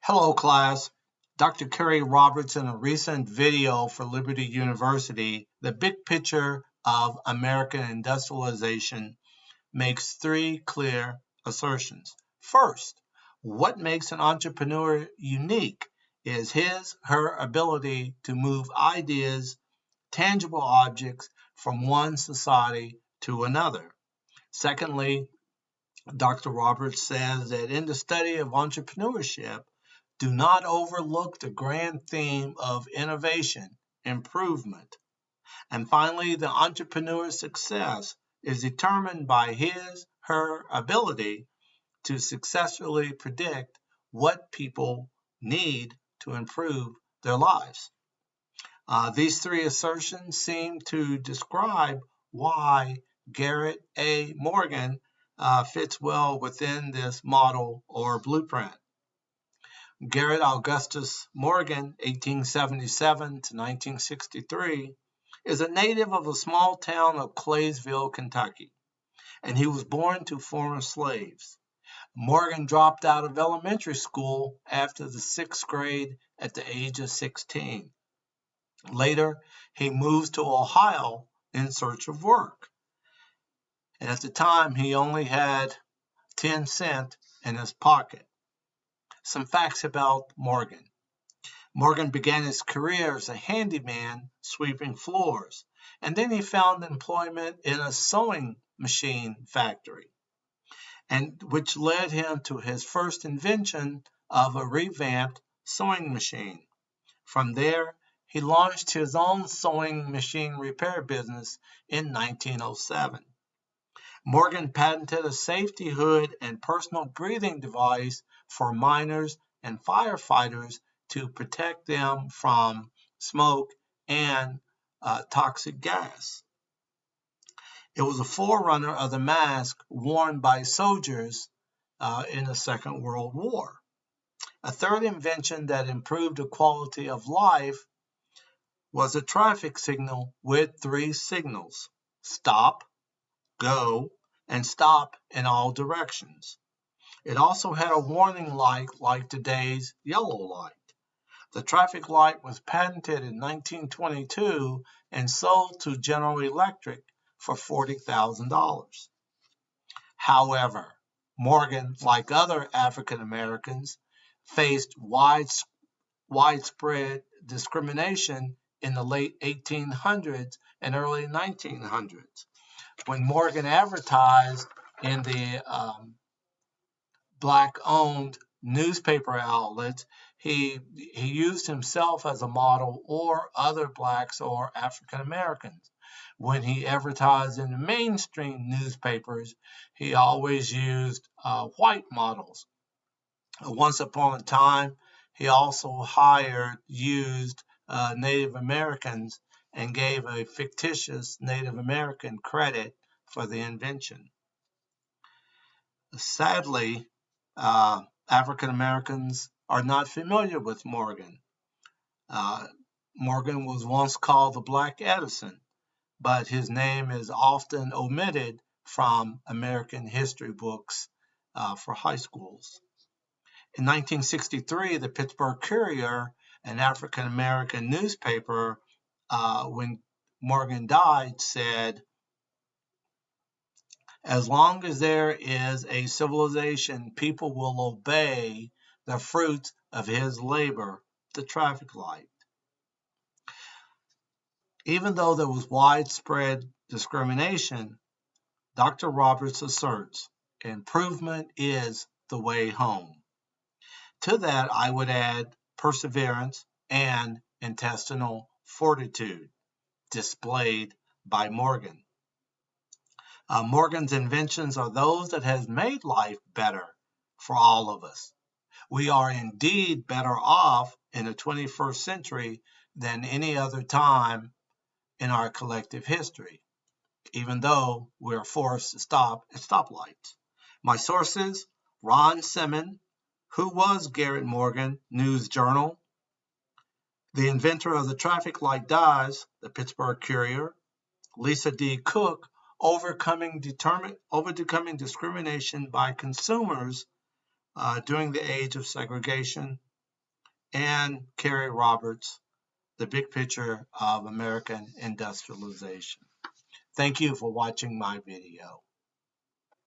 Hello, class. Dr. Kerry Roberts in a recent video for Liberty University, The Big Picture of American Industrialization, makes three clear assertions. First, what makes an entrepreneur unique is her ability to move ideas, tangible objects, from one society to another. Secondly, Dr. Roberts says that in the study of entrepreneurship, do not overlook the grand theme of innovation, improvement. And finally, the entrepreneur's success is determined by her ability to successfully predict what people need to improve their lives. These three assertions seem to describe why Garrett A. Morgan fits well within this model or blueprint. Garrett Augustus Morgan, 1877 to 1963, is a native of a small town of Claysville, Kentucky, and he was born to former slaves. Morgan dropped out of elementary school after the sixth grade at the age of 16. Later, he moves to Ohio in search of work. And at the time, he only had 10 cents in his pocket. Some facts about Morgan. Morgan began his career as a handyman sweeping floors, and then he found employment in a sewing machine factory, and which led him to his first invention of a revamped sewing machine. From there, he launched his own sewing machine repair business in 1907. Morgan patented a safety hood and personal breathing device for miners and firefighters to protect them from smoke and toxic gas. It was a forerunner of the mask worn by soldiers in the Second World War. A third invention that improved the quality of life was a traffic signal with three signals: stop, go, and stop in all directions. It also had a warning light like today's yellow light. The traffic light was patented in 1922 and sold to General Electric for $40,000. However, Morgan, like other African Americans, faced widespread discrimination in the late 1800s and early 1900s. When Morgan advertised in the black-owned newspaper outlets, he used himself as a model or other blacks or African Americans. When he advertised in the mainstream newspapers, he always used white models. Once upon a time, he also used Native Americans and gave a fictitious Native American credit for the invention. Sadly, African Americans are not familiar with Morgan. Morgan was once called the Black Edison, but his name is often omitted from American history books for high schools. In 1963, the Pittsburgh Courier, an African American newspaper, when Morgan died, said, "As long as there is a civilization, people will obey the fruits of his labor, the traffic light." Even though there was widespread discrimination, Dr. Roberts asserts improvement is the way home. To that, I would add perseverance and intestinal fortitude displayed by Morgan. Morgan's inventions are those that has made life better for all of us. We are indeed better off in the 21st century than any other time in our collective history, even though we are forced to stop at stoplights. My sources: Ron Simmons, Who Was Garrett Morgan, News Journal; the inventor of the traffic light dies, the Pittsburgh Courier; Lisa D. Cook, Overcoming Discrimination by Consumers During the Age of Segregation, and Carrie Roberts, The Big Picture of American Industrialization. Thank you for watching my video.